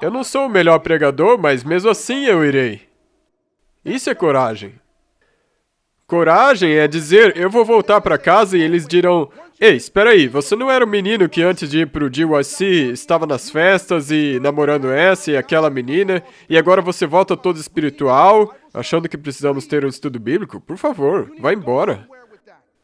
Eu não sou o melhor pregador, mas mesmo assim eu irei. Isso é coragem. Coragem é dizer, eu vou voltar para casa e eles dirão, ei, espera aí, você não era o menino que antes de ir pro GYC estava nas festas e namorando essa e aquela menina, e agora você volta todo espiritual, achando que precisamos ter um estudo bíblico? Por favor, vá embora.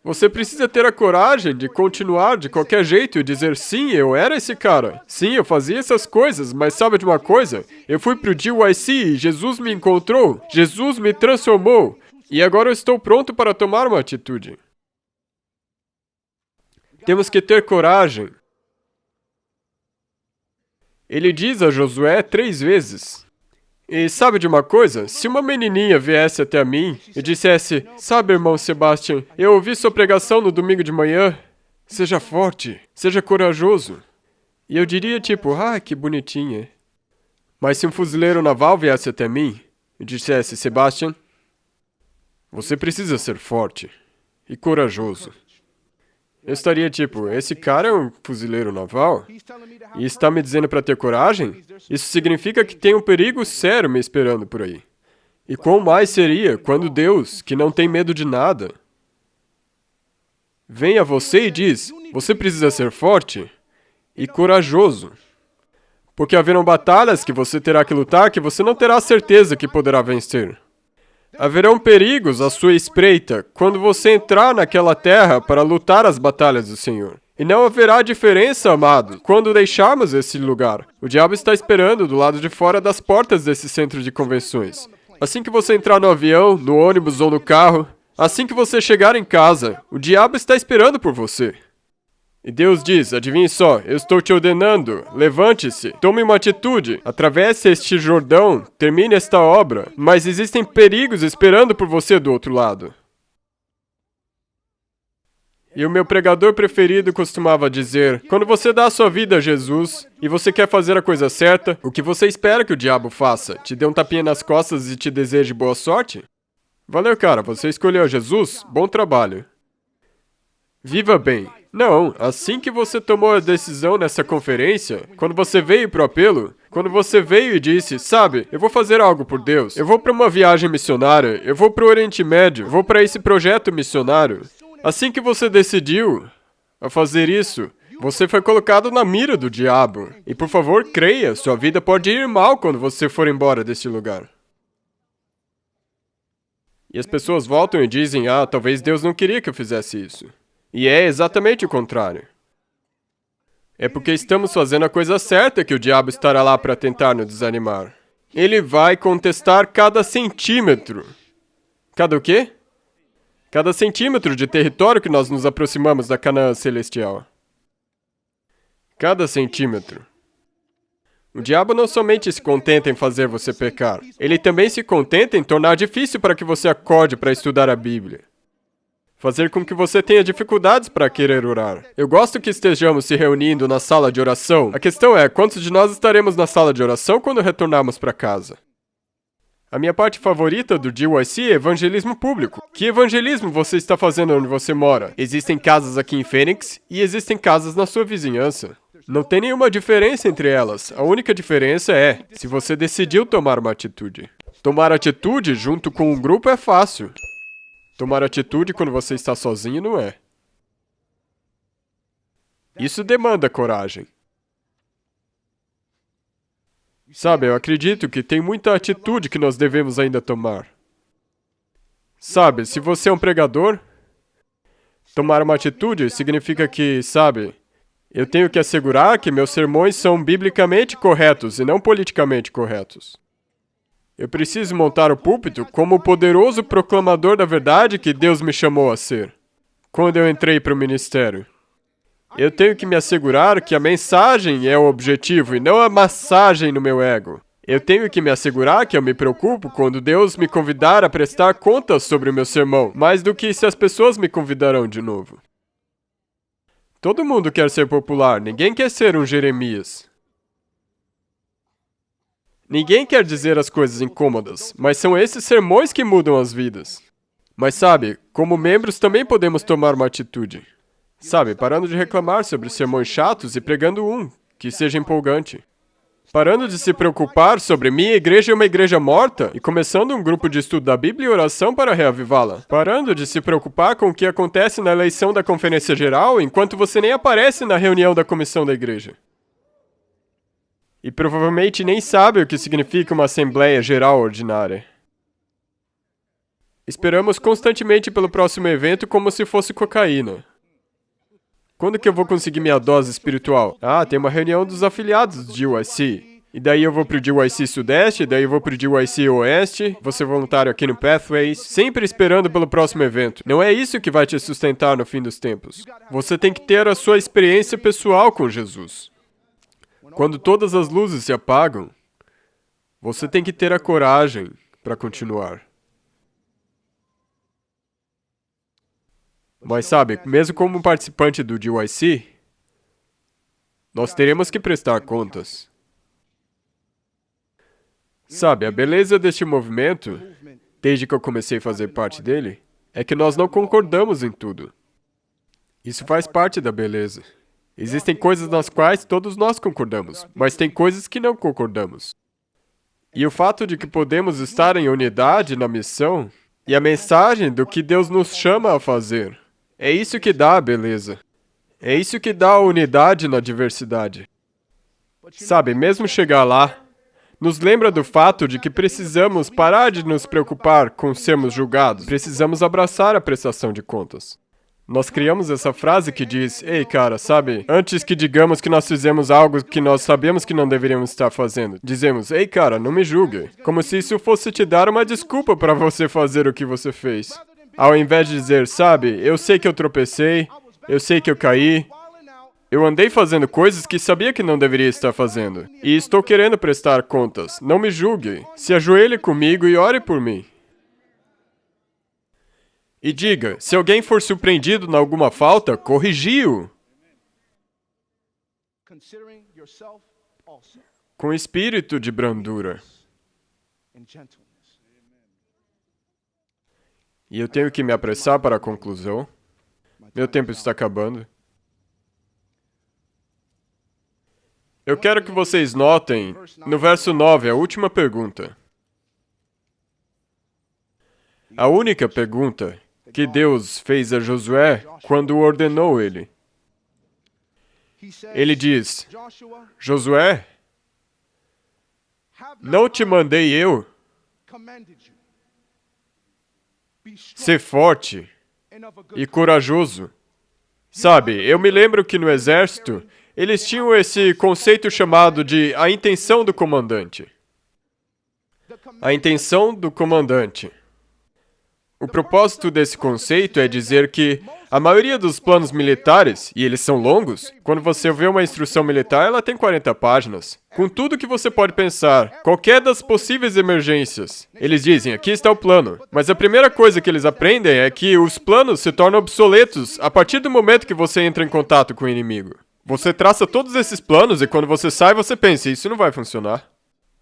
Você precisa ter a coragem de continuar de qualquer jeito e dizer, sim, eu era esse cara. Sim, eu fazia essas coisas, mas sabe de uma coisa? Eu fui pro GYC e Jesus me encontrou. Jesus me transformou. E agora eu estou pronto para tomar uma atitude. Temos que ter coragem. Ele diz a Josué 3 vezes. E sabe de uma coisa? Se uma menininha viesse até mim e dissesse, sabe, irmão Sebastian, eu ouvi sua pregação no domingo de manhã, seja forte, seja corajoso. E eu diria tipo, que bonitinha. Mas se um fuzileiro naval viesse até mim e dissesse, Sebastian, você precisa ser forte e corajoso. Eu estaria tipo, esse cara é um fuzileiro naval e está me dizendo para ter coragem? Isso significa que tem um perigo sério me esperando por aí. E quão mais seria quando Deus, que não tem medo de nada, vem a você e diz, você precisa ser forte e corajoso. Porque haverão batalhas que você terá que lutar que você não terá certeza que poderá vencer. Haverão perigos à sua espreita quando você entrar naquela terra para lutar as batalhas do Senhor. E não haverá diferença, amado, quando deixarmos esse lugar. O diabo está esperando do lado de fora das portas desse centro de convenções. Assim que você entrar no avião, no ônibus ou no carro, assim que você chegar em casa, o diabo está esperando por você. E Deus diz, adivinhe só, eu estou te ordenando, levante-se, tome uma atitude, atravesse este Jordão, termine esta obra, mas existem perigos esperando por você do outro lado. E o meu pregador preferido costumava dizer, quando você dá a sua vida a Jesus e você quer fazer a coisa certa, o que você espera que o diabo faça? Te dê um tapinha nas costas e te deseje boa sorte? Valeu, cara, você escolheu Jesus? Bom trabalho. Viva bem. Não, assim que você tomou a decisão nessa conferência, quando você veio para o apelo, quando você veio e disse, sabe, eu vou fazer algo por Deus, eu vou para uma viagem missionária, eu vou para o Oriente Médio, eu vou para esse projeto missionário. Assim que você decidiu a fazer isso, você foi colocado na mira do diabo. E por favor, creia, sua vida pode ir mal quando você for embora deste lugar. E as pessoas voltam e dizem, talvez Deus não queria que eu fizesse isso. E é exatamente o contrário. É porque estamos fazendo a coisa certa que o diabo estará lá para tentar nos desanimar. Ele vai contestar cada centímetro. Cada o quê? Cada centímetro de território que nós nos aproximamos da Canaã celestial. Cada centímetro. O diabo não somente se contenta em fazer você pecar, ele também se contenta em tornar difícil para que você acorde para estudar a Bíblia. Fazer com que você tenha dificuldades para querer orar. Eu gosto que estejamos se reunindo na sala de oração. A questão é, quantos de nós estaremos na sala de oração quando retornarmos para casa? A minha parte favorita do GYC é evangelismo público. Que evangelismo você está fazendo onde você mora? Existem casas aqui em Phoenix e existem casas na sua vizinhança. Não tem nenhuma diferença entre elas. A única diferença é se você decidiu tomar uma atitude. Tomar atitude junto com um grupo é fácil. Tomar atitude quando você está sozinho não é. Isso demanda coragem. Sabe, eu acredito que tem muita atitude que nós devemos ainda tomar. Sabe, se você é um pregador, tomar uma atitude significa que, sabe, eu tenho que assegurar que meus sermões são biblicamente corretos e não politicamente corretos. Eu preciso montar o púlpito como o poderoso proclamador da verdade que Deus me chamou a ser, quando eu entrei para o ministério. Eu tenho que me assegurar que a mensagem é o objetivo e não a massagem no meu ego. Eu tenho que me assegurar que eu me preocupo quando Deus me convidar a prestar contas sobre o meu sermão, mais do que se as pessoas me convidarão de novo. Todo mundo quer ser popular, ninguém quer ser um Jeremias. Ninguém quer dizer as coisas incômodas, mas são esses sermões que mudam as vidas. Mas sabe, como membros também podemos tomar uma atitude. Sabe, parando de reclamar sobre sermões chatos e pregando um, que seja empolgante. Parando de se preocupar sobre minha igreja é uma igreja morta e começando um grupo de estudo da Bíblia e oração para reavivá-la. Parando de se preocupar com o que acontece na eleição da Conferência Geral enquanto você nem aparece na reunião da comissão da igreja. E provavelmente nem sabe o que significa uma Assembleia Geral Ordinária. Esperamos constantemente pelo próximo evento como se fosse cocaína. Quando que eu vou conseguir minha dose espiritual? Tem uma reunião dos afiliados do GYC. E daí eu vou pro GYC Sudeste, daí eu vou pro GYC Oeste, vou ser voluntário aqui no Pathways, sempre esperando pelo próximo evento. Não é isso que vai te sustentar no fim dos tempos. Você tem que ter a sua experiência pessoal com Jesus. Quando todas as luzes se apagam, você tem que ter a coragem para continuar. Mas sabe, mesmo como participante do GYC, nós teremos que prestar contas. Sabe, a beleza deste movimento, desde que eu comecei a fazer parte dele, é que nós não concordamos em tudo. Isso faz parte da beleza. Existem coisas nas quais todos nós concordamos, mas tem coisas que não concordamos. E o fato de que podemos estar em unidade na missão e a mensagem do que Deus nos chama a fazer, é isso que dá a beleza. É isso que dá a unidade na diversidade. Sabe, mesmo chegar lá, nos lembra do fato de que precisamos parar de nos preocupar com sermos julgados. Precisamos abraçar a prestação de contas. Nós criamos essa frase que diz, ei, cara, sabe, antes que digamos que nós fizemos algo que nós sabemos que não deveríamos estar fazendo, dizemos, ei, cara, não me julgue. Como se isso fosse te dar uma desculpa para você fazer o que você fez. Ao invés de dizer, sabe, eu sei que eu tropecei, eu sei que eu caí, eu andei fazendo coisas que sabia que não deveria estar fazendo. E estou querendo prestar contas. Não me julgue. Se ajoelhe comigo e ore por mim. E diga, se alguém for surpreendido em alguma falta, corrigi-o. Com espírito de brandura. E eu tenho que me apressar para a conclusão. Meu tempo está acabando. Eu quero que vocês notem, no verso 9, a última pergunta. A única pergunta que Deus fez a Josué quando ordenou ele. Ele diz, Josué, não te mandei eu ser forte e corajoso. Sabe, eu me lembro que no exército, eles tinham esse conceito chamado de a intenção do comandante. A intenção do comandante. O propósito desse conceito é dizer que a maioria dos planos militares, e eles são longos, quando você vê uma instrução militar, ela tem 40 páginas. Com tudo que você pode pensar, qualquer das possíveis emergências, eles dizem, aqui está o plano. Mas a primeira coisa que eles aprendem é que os planos se tornam obsoletos a partir do momento que você entra em contato com o inimigo. Você traça todos esses planos e quando você sai, você pensa, isso não vai funcionar.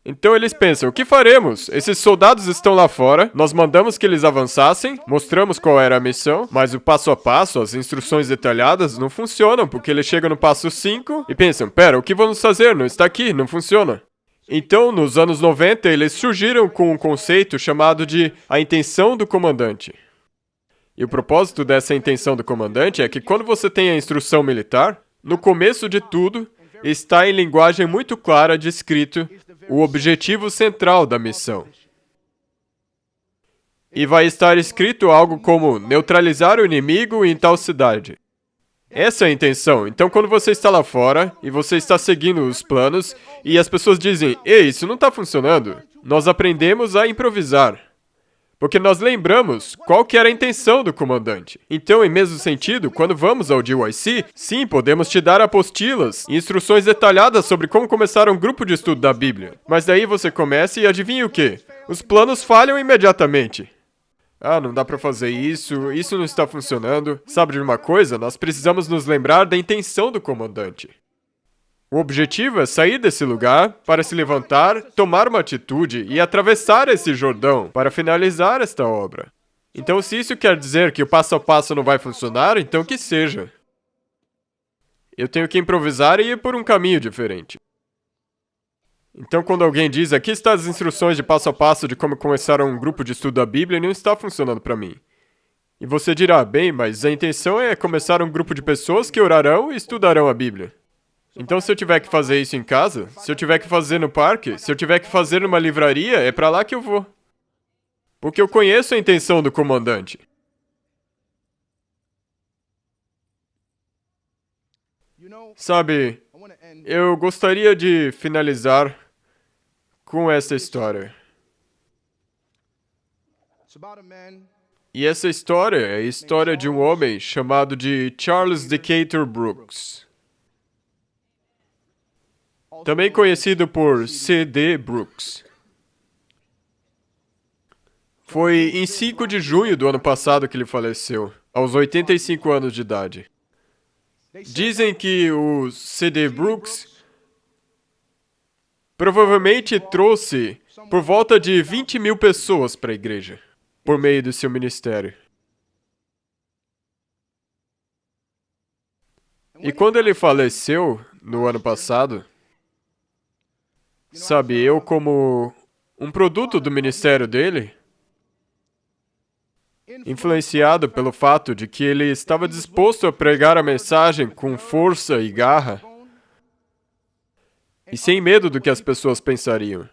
Então eles pensam, o que faremos? Esses soldados estão lá fora, nós mandamos que eles avançassem, mostramos qual era a missão, mas o passo a passo, as instruções detalhadas não funcionam, porque eles chegam no passo 5 e pensam, pera, o que vamos fazer? Não está aqui, não funciona. Então, nos anos 90, eles surgiram com um conceito chamado de a intenção do comandante. E o propósito dessa intenção do comandante é que quando você tem a instrução militar, no começo de tudo, está em linguagem muito clara descrito o objetivo central da missão. E vai estar escrito algo como neutralizar o inimigo em tal cidade. Essa é a intenção. Então, quando você está lá fora e você está seguindo os planos e as pessoas dizem, ei, isso não está funcionando, nós aprendemos a improvisar. Porque nós lembramos qual que era a intenção do comandante. Então, em mesmo sentido, quando vamos ao GYC, sim, podemos te dar apostilas e instruções detalhadas sobre como começar um grupo de estudo da Bíblia. Mas daí você começa e adivinha o quê? Os planos falham imediatamente. Ah, não dá para fazer isso, isso não está funcionando. Sabe de uma coisa? Nós precisamos nos lembrar da intenção do comandante. O objetivo é sair desse lugar para se levantar, tomar uma atitude e atravessar esse Jordão para finalizar esta obra. Então, se isso quer dizer que o passo a passo não vai funcionar, então que seja. Eu tenho que improvisar e ir por um caminho diferente. Então, quando alguém diz, aqui estão as instruções de passo a passo de como começar um grupo de estudo da Bíblia, não está funcionando para mim. E você dirá, bem, mas a intenção é começar um grupo de pessoas que orarão e estudarão a Bíblia. Então, se eu tiver que fazer isso em casa, se eu tiver que fazer no parque, se eu tiver que fazer numa livraria, é para lá que eu vou. Porque eu conheço a intenção do comandante. Sabe, eu gostaria de finalizar com essa história. E essa história é a história de um homem chamado de Charles Decatur Brooks. Também conhecido por C.D. Brooks. Foi em 5 de junho do ano passado que ele faleceu, aos 85 anos de idade. Dizem que o C.D. Brooks provavelmente trouxe por volta de 20 mil pessoas para a igreja, por meio do seu ministério. E quando ele faleceu, no ano passado, sabe, eu como um produto do ministério dele, influenciado pelo fato de que ele estava disposto a pregar a mensagem com força e garra, e sem medo do que as pessoas pensariam.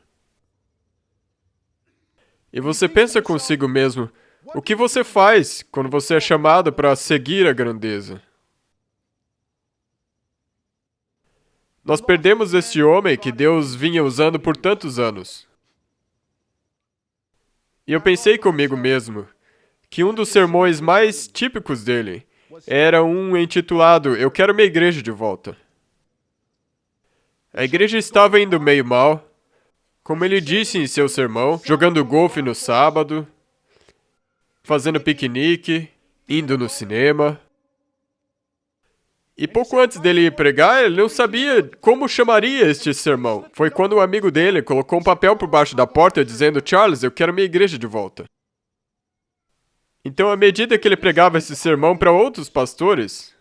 E você pensa consigo mesmo, o que você faz quando você é chamado para seguir a grandeza? Nós perdemos este homem que Deus vinha usando por tantos anos. E eu pensei comigo mesmo que um dos sermões mais típicos dele era um intitulado Eu Quero Minha Igreja de Volta. A igreja estava indo meio mal, como ele disse em seu sermão, jogando golfe no sábado, fazendo piquenique, indo no cinema. E pouco antes dele ir pregar, ele não sabia como chamaria este sermão. Foi quando um amigo dele colocou um papel por baixo da porta dizendo: Charles, eu quero minha igreja de volta. Então, à medida que ele pregava esse sermão para outros pastores,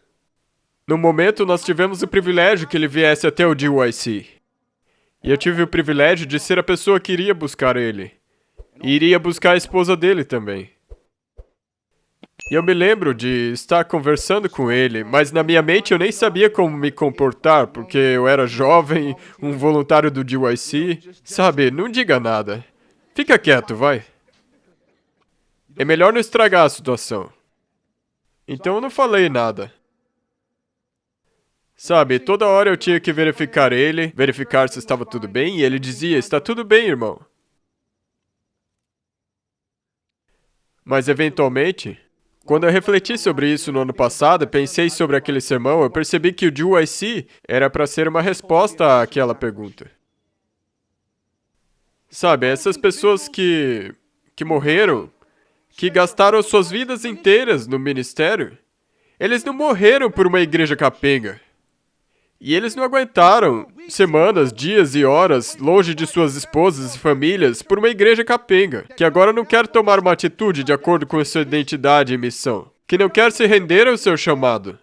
no momento nós tivemos o privilégio que ele viesse até o DYC. E eu tive o privilégio de ser a pessoa que iria buscar ele. E iria buscar a esposa dele também. E eu me lembro de estar conversando com ele, mas na minha mente eu nem sabia como me comportar, porque eu era jovem, um voluntário do DYC. Sabe, não diga nada. Fica quieto, vai. É melhor não estragar a situação. Então eu não falei nada. Sabe, toda hora eu tinha que verificar ele, verificar se estava tudo bem, e ele dizia: está tudo bem, irmão. Mas eventualmente, quando eu refleti sobre isso no ano passado, pensei sobre aquele sermão, eu percebi que o DYC era para ser uma resposta àquela pergunta. Sabe, essas pessoas que morreram, que gastaram suas vidas inteiras no ministério, eles não morreram por uma igreja capenga. E eles não aguentaram semanas, dias e horas longe de suas esposas e famílias por uma igreja capenga, que agora não quer tomar uma atitude de acordo com sua identidade e missão, que não quer se render ao seu chamado.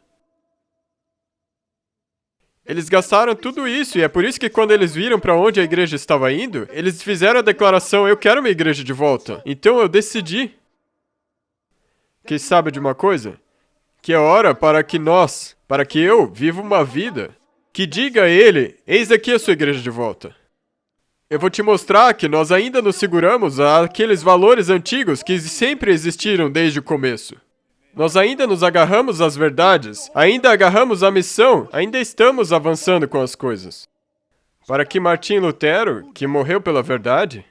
Eles gastaram tudo isso, e é por isso que quando eles viram para onde a igreja estava indo, eles fizeram a declaração: eu quero minha igreja de volta. Então eu decidi. Que sabe de uma coisa? Que é hora para que eu viva uma vida que diga a ele: eis aqui a sua igreja de volta. Eu vou te mostrar que nós ainda nos seguramos àqueles valores antigos que sempre existiram desde o começo. Nós ainda nos agarramos às verdades, ainda agarramos à missão, ainda estamos avançando com as coisas. Para que Martim Lutero, que morreu pela verdade,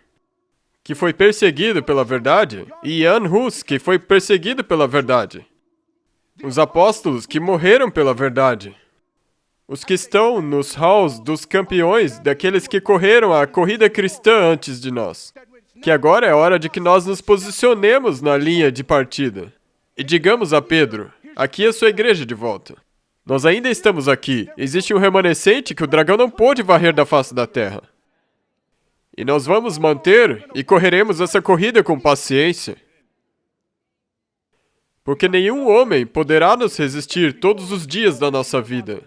que foi perseguido pela verdade, e Jan Hus, que foi perseguido pela verdade, os apóstolos que morreram pela verdade, os que estão nos halls dos campeões, daqueles que correram a corrida cristã antes de nós. Que agora é hora de que nós nos posicionemos na linha de partida. E digamos a Pedro: aqui é a sua igreja de volta. Nós ainda estamos aqui. Existe um remanescente que o dragão não pôde varrer da face da terra. E nós vamos manter e correremos essa corrida com paciência. Porque nenhum homem poderá nos resistir todos os dias da nossa vida.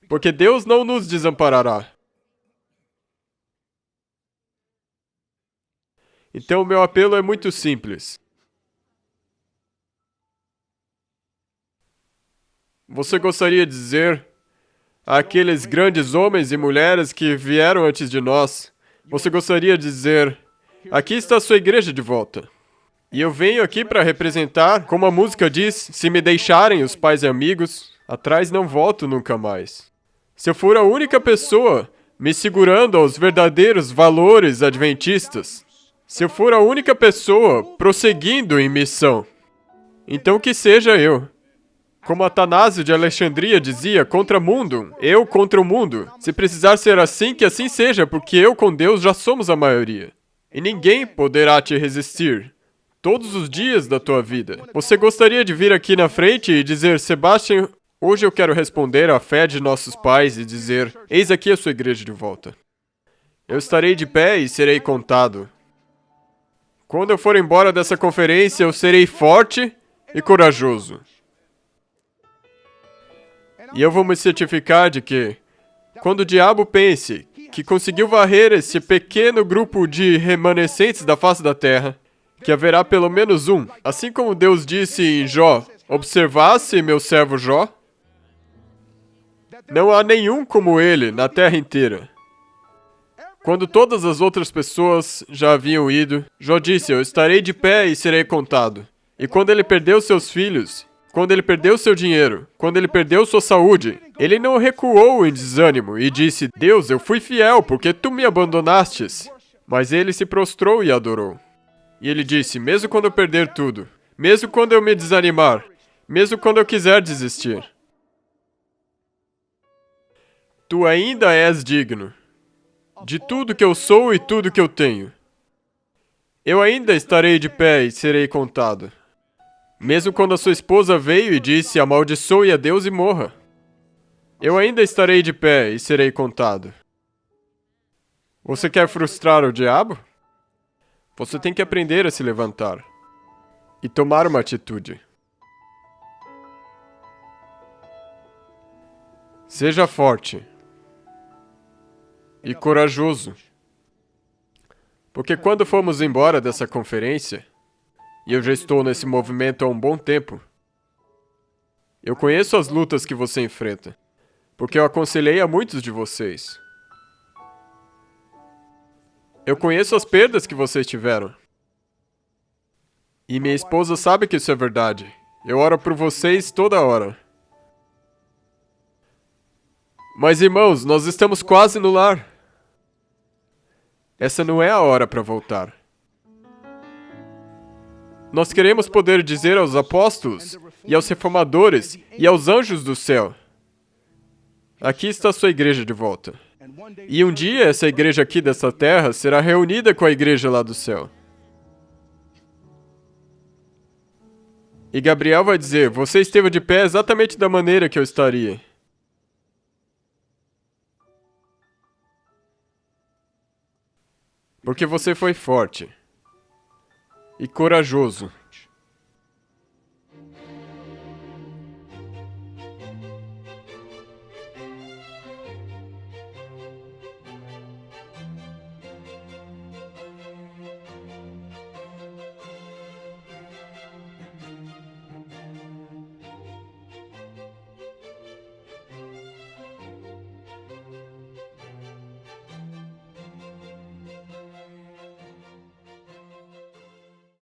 Porque Deus não nos desamparará. Então, o meu apelo é muito simples. Você gostaria de dizer àqueles grandes homens e mulheres que vieram antes de nós, você gostaria de dizer: aqui está a sua igreja de volta. E eu venho aqui para representar, como a música diz, se me deixarem os pais e amigos, atrás não volto nunca mais. Se eu for a única pessoa me segurando aos verdadeiros valores adventistas, se eu for a única pessoa prosseguindo em missão, então que seja eu. Como Atanásio de Alexandria dizia, contra mundum, eu contra o mundo. Se precisar ser assim, que assim seja, porque eu com Deus já somos a maioria. E ninguém poderá te resistir todos os dias da tua vida. Você gostaria de vir aqui na frente e dizer: Sebastian, hoje eu quero responder à fé de nossos pais e dizer: eis aqui a sua igreja de volta. Eu estarei de pé e serei contado. Quando eu for embora dessa conferência, eu serei forte e corajoso. E eu vou me certificar de que, quando o diabo pense que conseguiu varrer esse pequeno grupo de remanescentes da face da terra, que haverá pelo menos um, assim como Deus disse em Jó, observasse meu servo Jó, não há nenhum como ele na terra inteira. Quando todas as outras pessoas já haviam ido, Jó disse, eu estarei de pé e serei contado. E quando ele perdeu seus filhos, quando ele perdeu seu dinheiro, quando ele perdeu sua saúde, ele não recuou em desânimo e disse, Deus, eu fui fiel porque tu me abandonastes. Mas ele se prostrou e adorou. E ele disse, mesmo quando eu perder tudo, mesmo quando eu me desanimar, mesmo quando eu quiser desistir, tu ainda és digno de tudo que eu sou e tudo que eu tenho. Eu ainda estarei de pé e serei contado. Mesmo quando a sua esposa veio e disse, amaldiçoe a Deus e morra. Eu ainda estarei de pé e serei contado. Você quer frustrar o diabo? Você tem que aprender a se levantar e tomar uma atitude. Seja forte e corajoso. Porque quando fomos embora dessa conferência, e eu já estou nesse movimento há um bom tempo, eu conheço as lutas que você enfrenta, porque eu aconselhei a muitos de vocês. Eu conheço as perdas que vocês tiveram. E minha esposa sabe que isso é verdade. Eu oro por vocês toda hora. Mas, irmãos, nós estamos quase no lar. Essa não é a hora para voltar. Nós queremos poder dizer aos apóstolos, e aos reformadores, e aos anjos do céu, aqui está a sua igreja de volta. E um dia essa igreja aqui dessa terra será reunida com a igreja lá do céu. E Gabriel vai dizer, você esteve de pé exatamente da maneira que eu estaria. Porque você foi forte e corajoso.